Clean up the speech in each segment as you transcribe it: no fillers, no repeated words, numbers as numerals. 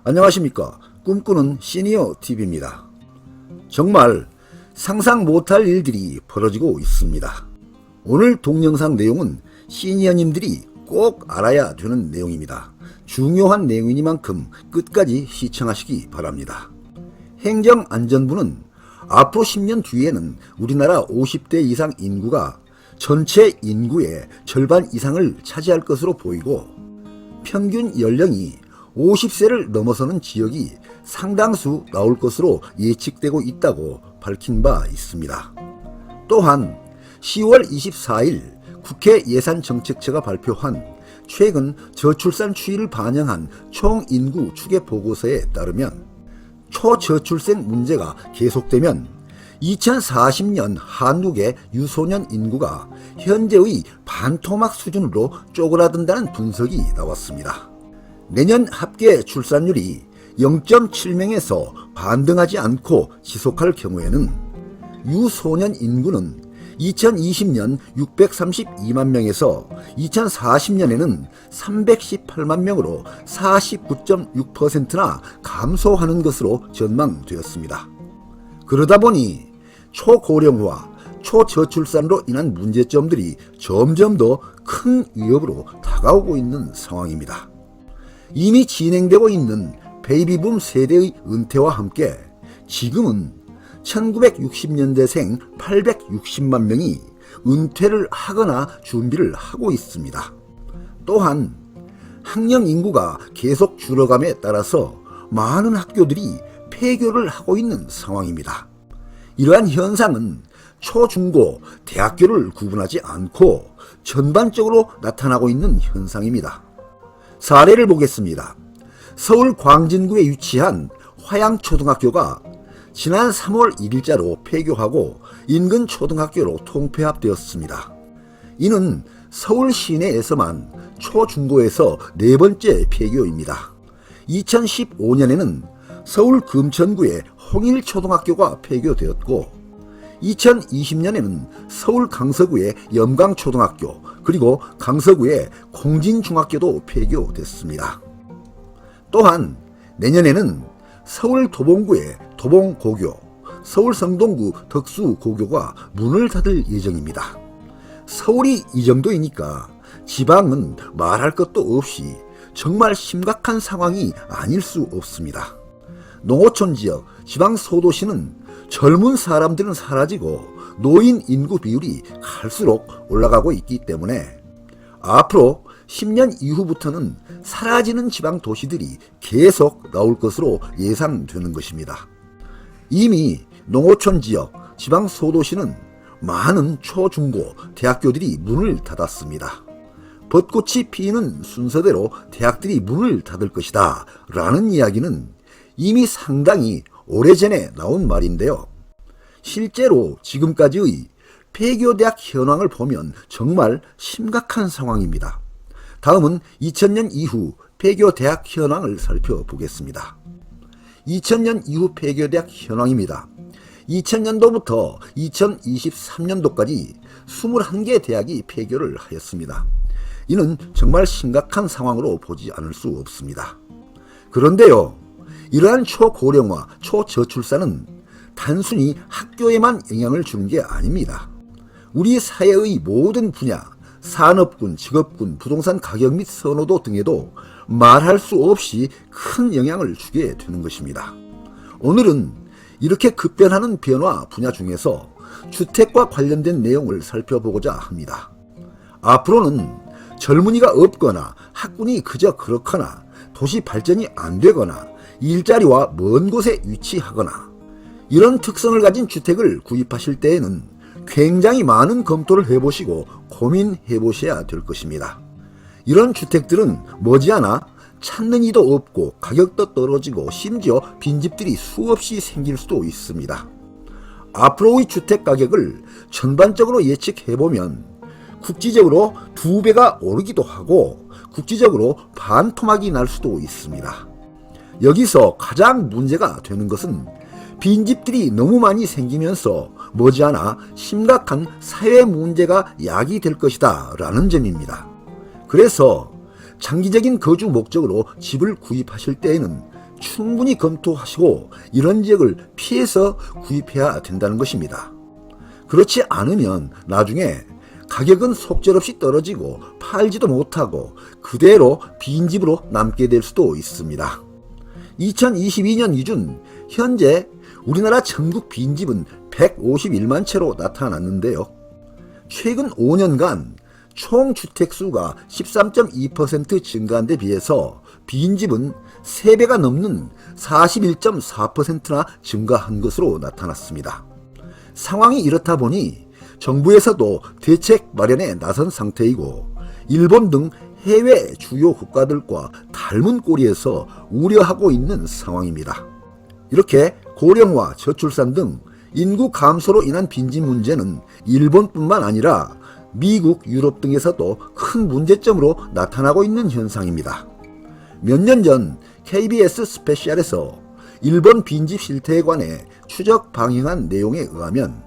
안녕하십니까. 꿈꾸는 시니어 TV입니다. 정말 상상 못할 일들이 벌어지고 있습니다. 오늘 동영상 내용은 시니어님들이 꼭 알아야 되는 내용입니다. 중요한 내용이니만큼 끝까지 시청하시기 바랍니다. 행정안전부는 앞으로 10년 뒤에는 우리나라 50대 이상 인구가 전체 인구의 절반 이상을 차지할 것으로 보이고, 평균 연령이 50세를 넘어서는 지역이 상당수 나올 것으로 예측되고 있다고 밝힌 바 있습니다. 또한 10월 24일 국회 예산정책처가 발표한 최근 저출산 추이를 반영한 총인구 추계 보고서에 따르면 초저출생 문제가 계속되면 2040년 한국의 유소년 인구가 현재의 반토막 수준으로 쪼그라든다는 분석이 나왔습니다. 내년 합계 출산율이 0.7명에서 반등하지 않고 지속할 경우에는 유소년 인구는 2020년 632만 명에서 2040년에는 318만 명으로 49.6%나 감소하는 것으로 전망되었습니다. 그러다 보니 초고령화, 초저출산으로 인한 문제점들이 점점 더 큰 위협으로 다가오고 있는 상황입니다. 이미 진행되고 있는 베이비붐 세대의 은퇴와 함께 지금은 1960년대생 860만 명이 은퇴를 하거나 준비를 하고 있습니다. 또한 학령 인구가 계속 줄어감에 따라서 많은 학교들이 폐교를 하고 있는 상황입니다. 이러한 현상은 초, 중, 고, 대학교를 구분하지 않고 전반적으로 나타나고 있는 현상입니다. 사례를 보겠습니다. 서울 광진구에 위치한 화양초등학교가 지난 3월 1일자로 폐교하고 인근 초등학교로 통폐합되었습니다. 이는 서울 시내에서만 초, 중고에서 네 번째 폐교입니다. 2015년에는 서울 금천구의 홍일초등학교가 폐교되었고, 2020년에는 서울 강서구의 염강초등학교, 그리고 강서구의 공진중학교도 폐교됐습니다. 또한 내년에는 서울 도봉구의 도봉고교, 서울 성동구 덕수고교가 문을 닫을 예정입니다. 서울이 이 정도이니까 지방은 말할 것도 없이 정말 심각한 상황이 아닐 수 없습니다. 농어촌 지역, 지방 소도시는 젊은 사람들은 사라지고 노인 인구 비율이 갈수록 올라가고 있기 때문에 앞으로 10년 이후부터는 사라지는 지방 도시들이 계속 나올 것으로 예상되는 것입니다. 이미 농어촌 지역, 지방 소도시는 많은 초, 중, 고 대학교들이 문을 닫았습니다. 벚꽃이 피는 순서대로 대학들이 문을 닫을 것이다 라는 이야기는 이미 상당히 오래전에 나온 말인데요. 실제로 지금까지의 폐교대학 현황을 보면 정말 심각한 상황입니다. 다음은 2000년 이후 폐교대학 현황을 살펴보겠습니다. 2000년 이후 폐교대학 현황입니다. 2000년도부터 2023년도까지 21개 대학이 폐교를 하였습니다. 이는 정말 심각한 상황으로 보지 않을 수 없습니다. 그런데요, 이러한 초고령화, 초저출산은 단순히 학교에만 영향을 주는 게 아닙니다. 우리 사회의 모든 분야, 산업군, 직업군, 부동산 가격 및 선호도 등에도 말할 수 없이 큰 영향을 주게 되는 것입니다. 오늘은 이렇게 급변하는 변화 분야 중에서 주택과 관련된 내용을 살펴보고자 합니다. 앞으로는 젊은이가 없거나 학군이 그저 그렇거나 도시 발전이 안 되거나 일자리와 먼 곳에 위치하거나 이런 특성을 가진 주택을 구입하실 때에는 굉장히 많은 검토를 해보시고 고민해 보셔야 될 것입니다. 이런 주택들은 머지않아 찾는 이도 없고 가격도 떨어지고 심지어 빈집들이 수없이 생길 수도 있습니다. 앞으로의 주택 가격을 전반적으로 예측해보면 국지적으로 2배가 오르기도 하고 국지적으로 반토막이 날 수도 있습니다. 여기서 가장 문제가 되는 것은 빈집들이 너무 많이 생기면서 머지않아 심각한 사회 문제가 야기될 것이다 라는 점입니다. 그래서 장기적인 거주 목적으로 집을 구입하실 때에는 충분히 검토하시고 이런 지역을 피해서 구입해야 된다는 것입니다. 그렇지 않으면 나중에 가격은 속절없이 떨어지고 팔지도 못하고 그대로 빈집으로 남게 될 수도 있습니다. 2022년 기준 현재 우리나라 전국 빈집은 151만 채로 나타났는데요. 최근 5년간 총 주택수가 13.2% 증가한 데 비해서 빈집은 3배가 넘는 41.4%나 증가한 것으로 나타났습니다. 상황이 이렇다 보니 정부에서도 대책 마련에 나선 상태이고 일본 등 해외 주요 국가들과 닮은 꼴이에서 우려하고 있는 상황입니다. 이렇게 고령화, 저출산 등 인구 감소로 인한 빈집 문제는 일본뿐만 아니라 미국, 유럽 등에서도 큰 문제점으로 나타나고 있는 현상입니다. 몇 년 전 KBS 스페셜에서 일본 빈집 실태에 관해 추적 방영한 내용에 의하면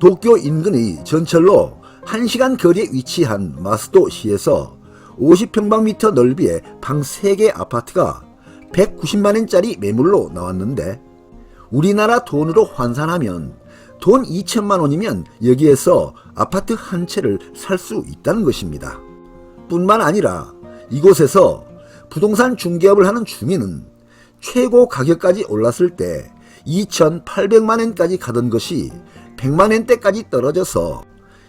도쿄 인근의 전철로 1시간 거리에 위치한 마스도시에서 50평방미터 넓이의 방 3개 아파트가 190만엔짜리 매물로 나왔는데 우리나라 돈으로 환산하면 돈 2천만 원이면 여기에서 아파트 한 채를 살 수 있다는 것입니다. 뿐만 아니라 이곳에서 부동산 중개업을 하는 주민은 최고 가격까지 올랐을 때 2,800만엔까지 가던 것이 100만엔대까지 떨어져서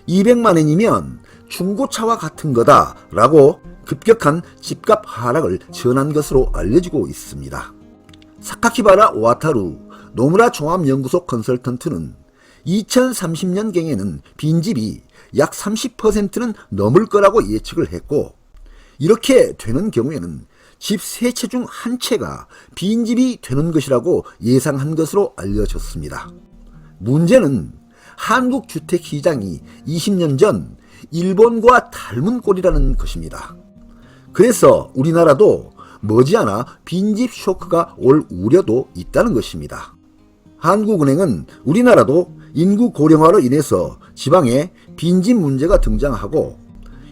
200만엔이면 중고차와 같은 거다라고 급격한 집값 하락을 전한 것으로 알려지고 있습니다. 사카키바라 오와타루 노무라 종합연구소 컨설턴트는 2030년경에는 빈집이 약 30%는 넘을 거라고 예측을 했고 이렇게 되는 경우에는 집 3채 중 1채가 빈집이 되는 것이라고 예상한 것으로 알려졌습니다. 문제는 한국 주택 시장이 20년 전 일본과 닮은 꼴이라는 것입니다. 그래서 우리나라도 머지않아 빈집 쇼크가 올 우려도 있다는 것입니다. 한국은행은 우리나라도 인구 고령화로 인해서 지방에 빈집 문제가 등장하고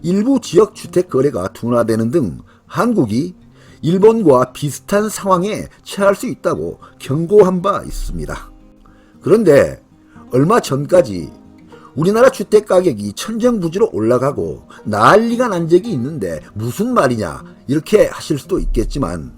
일부 지역 주택 거래가 둔화되는 등 한국이 일본과 비슷한 상황에 처할 수 있다고 경고한 바 있습니다. 그런데 얼마 전까지 우리나라 주택 가격이 천정부지로 올라가고 난리가 난 적이 있는데 무슨 말이냐 이렇게 하실 수도 있겠지만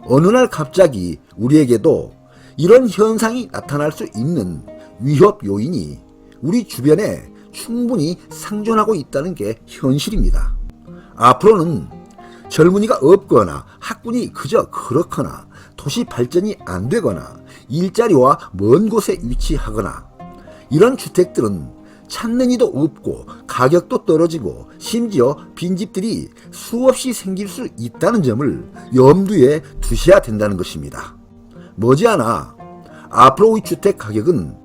어느 날 갑자기 우리에게도 이런 현상이 나타날 수 있는 위협 요인이 우리 주변에 충분히 상존하고 있다는 게 현실입니다. 앞으로는 젊은이가 없거나 학군이 그저 그렇거나 도시 발전이 안 되거나 일자리와 먼 곳에 위치하거나 이런 주택들은 찾는 이도 없고 가격도 떨어지고 심지어 빈집들이 수없이 생길 수 있다는 점을 염두에 두셔야 된다는 것입니다. 머지않아 앞으로 이 주택 가격은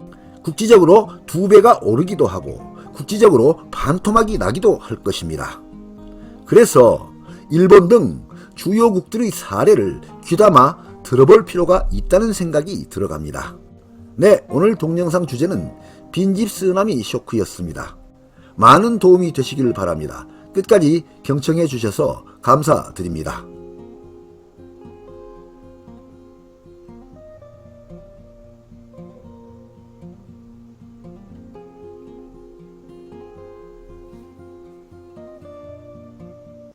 국지적으로 2배가 오르기도 하고 국지적으로 반토막이 나기도 할 것입니다. 그래서 일본 등 주요국들의 사례를 귀담아 들어볼 필요가 있다는 생각이 들어갑니다. 네, 오늘 동영상 주제는 빈집 쓰나미 쇼크였습니다. 많은 도움이 되시길 바랍니다. 끝까지 경청해 주셔서 감사드립니다.